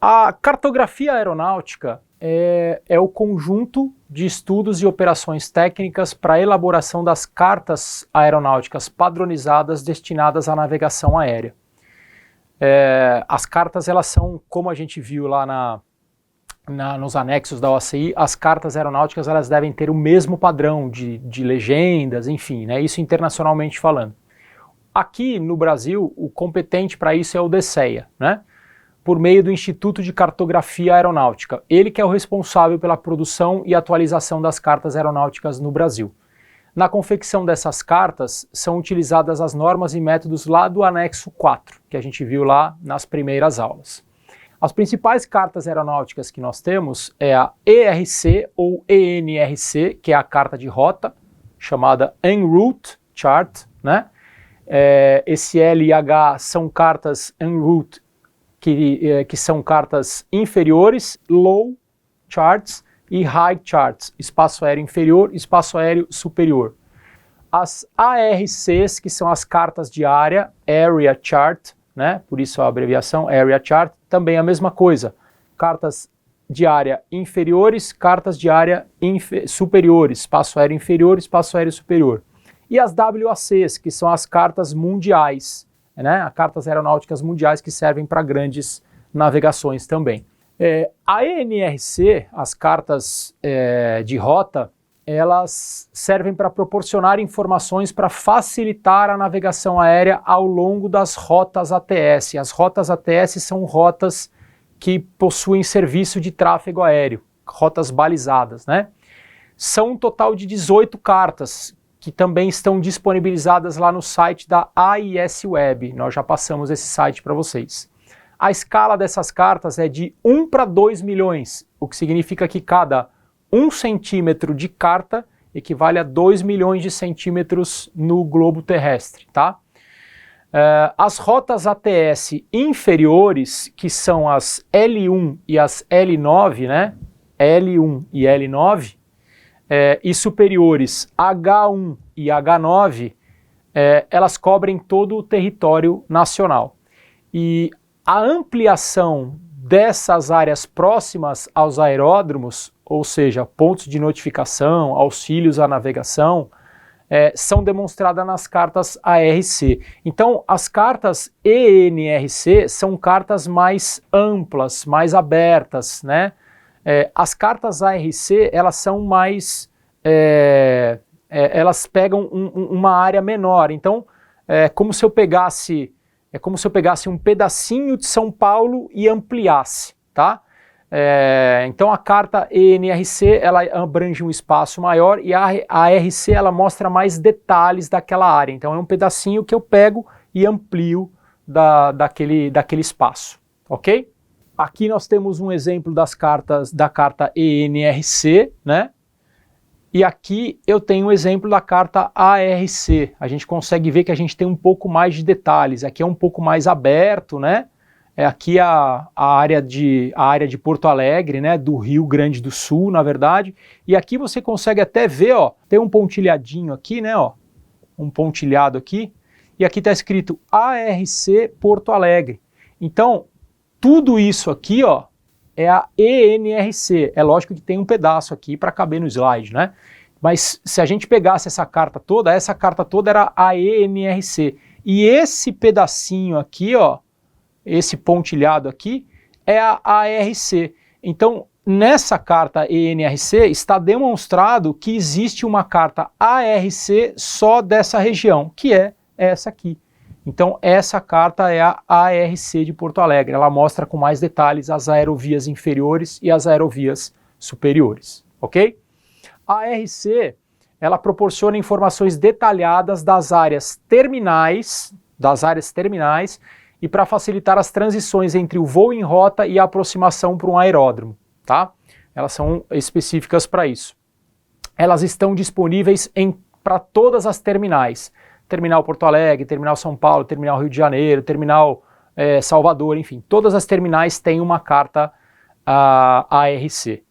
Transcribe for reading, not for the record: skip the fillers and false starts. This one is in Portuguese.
A cartografia aeronáutica é o conjunto de estudos e operações técnicas para a elaboração das cartas aeronáuticas padronizadas destinadas à navegação aérea. As cartas, elas são, como a gente viu lá nos anexos da OACI, as cartas aeronáuticas elas devem ter o mesmo padrão de legendas, enfim, né, isso internacionalmente falando. Aqui no Brasil, o competente para isso é o DCEA, né, por meio do Instituto de Cartografia Aeronáutica. Ele que é o responsável pela produção e atualização das cartas aeronáuticas no Brasil. Na confecção dessas cartas, são utilizadas as normas e métodos lá do anexo 4, que a gente viu lá nas primeiras aulas. As principais cartas aeronáuticas que nós temos é a ERC ou ENRC, que é a carta de rota, chamada En Route Chart, né? Esse L e H são cartas En Route, que são cartas inferiores, Low Charts, e High Charts, espaço aéreo inferior, espaço aéreo superior. As ARCs, que são as cartas de área, Area Chart, né? Por isso a abreviação Area Chart, também a mesma coisa. Cartas de área inferiores, cartas de área superiores, espaço aéreo inferior, espaço aéreo superior. E as WACs, que são as cartas mundiais, né? As cartas aeronáuticas mundiais que servem para grandes navegações também. A ENRC, as cartas de rota, elas servem para proporcionar informações para facilitar a navegação aérea ao longo das rotas ATS. As rotas ATS são rotas que possuem serviço de tráfego aéreo, rotas balizadas, né? São um total de 18 cartas, que também estão disponibilizadas lá no site da AIS Web. Nós já passamos esse site para vocês. A escala dessas cartas é de 1 para 2 milhões, o que significa que cada 1 centímetro de carta equivale a 2 milhões de centímetros no globo terrestre, tá? As rotas ATS inferiores, que são as L1 e as L9, né? L1 e L9, e superiores H1 e H9, elas cobrem todo o território nacional. E a ampliação dessas áreas próximas aos aeródromos, ou seja, pontos de notificação, auxílios à navegação, são demonstradas nas cartas ARC. Então, as cartas ENRC são cartas mais amplas, mais abertas, né? As cartas ARC, elas são mais... elas pegam uma área menor. Então, é como se eu pegasse um pedacinho de São Paulo e ampliasse, tá? Então a carta ENRC, ela abrange um espaço maior e a ARC, ela mostra mais detalhes daquela área. Então é um pedacinho que eu pego e amplio daquele espaço, ok? Aqui nós temos um exemplo das cartas da carta ENRC, né? E aqui eu tenho um exemplo da carta ARC. A gente consegue ver que a gente tem um pouco mais de detalhes. Aqui é um pouco mais aberto, né? Aqui a área de Porto Alegre, né? Do Rio Grande do Sul, na verdade. E aqui você consegue até ver, ó, tem um pontilhadinho aqui, né? Ó, um pontilhado aqui. E aqui está escrito ARC Porto Alegre. Então, tudo isso aqui, ó, é a ENRC. É lógico que tem um pedaço aqui para caber no slide, né? Mas se a gente pegasse essa carta toda era a ENRC. E esse pedacinho aqui, ó, esse pontilhado aqui, é a ARC. Então, nessa carta ENRC está demonstrado que existe uma carta ARC só dessa região, que é essa aqui. Então, essa carta é a ARC de Porto Alegre. Ela mostra com mais detalhes as aerovias inferiores e as aerovias superiores, ok? A ARC, ela proporciona informações detalhadas das áreas terminais, e para facilitar as transições entre o voo em rota e a aproximação para um aeródromo, tá? Elas são específicas para isso. Elas estão disponíveis para todas as terminais. Terminal Porto Alegre, Terminal São Paulo, Terminal Rio de Janeiro, Terminal Salvador, enfim, todas as terminais têm uma carta ARC.